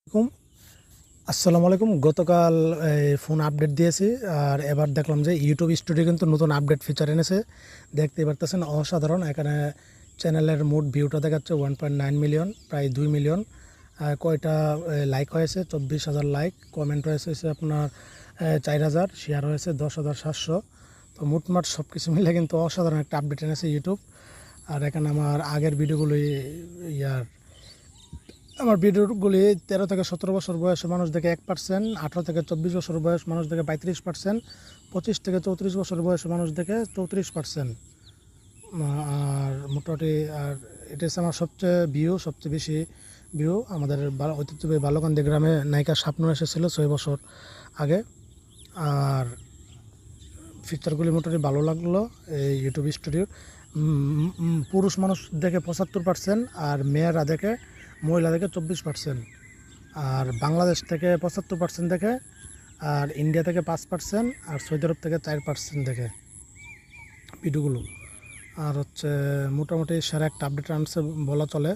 আলাইকুম। আসসালামু আলাইকুম। গতকাল ফোন আপডেট দিয়েছি, আর এবার দেখলাম যে ইউটিউব স্টুডিও কিন্তু নতুন আপডেট ফিচার এনেছে। দেখতেই পারতেছেন, অসাধারণ। এখানে চ্যানেলের মোট ভিউটা দেখাচ্ছে 1.9 মিলিয়ন, প্রায় 2 মিলিয়ন। কয়টা লাইক হয়েছে? 24,000 লাইক। কমেন্ট হয়েছে আপনার 4,000, শেয়ার হয়েছে 10,700। তো মোটমাট সব কিছু মিলে কিন্তু অসাধারণ একটা আপডেট এনেছে ইউটিউব। আর এখানে আমার আগের ভিডিওগুলি আমার ভিডিওগুলি 13 থেকে 17 বছর বয়সী মানুষ দেখে 1%, 18 থেকে 24 বছর বয়স মানুষ দেখে 35%, 25 থেকে 34 বছর বয়সী মানুষ দেখে 34%। আর মোটামুটি এটা হচ্ছে আমার সবচেয়ে বেশি ভিউ। আমাদের ঐতিহ্যবাহী বালকান্দি গ্রামে নায়িকা স্বপ্ন এসেছিল 6 বছর আগে। আর ফিচারগুলি মোটামুটি ভালো লাগলো এই ইউটিউব স্টুডিওর। পুরুষ মানুষ দেখে 75%, আর মহিলা দেখে 24%। আর বাংলাদেশ থেকে 75% দেখে, আর ইন্ডিয়া থেকে 5%, আর সৌদি আরব থেকে 4% দেখে ভিডিওগুলো। আর মোটামুটি সেরা একটা আপডেট আনছে বলা চলে।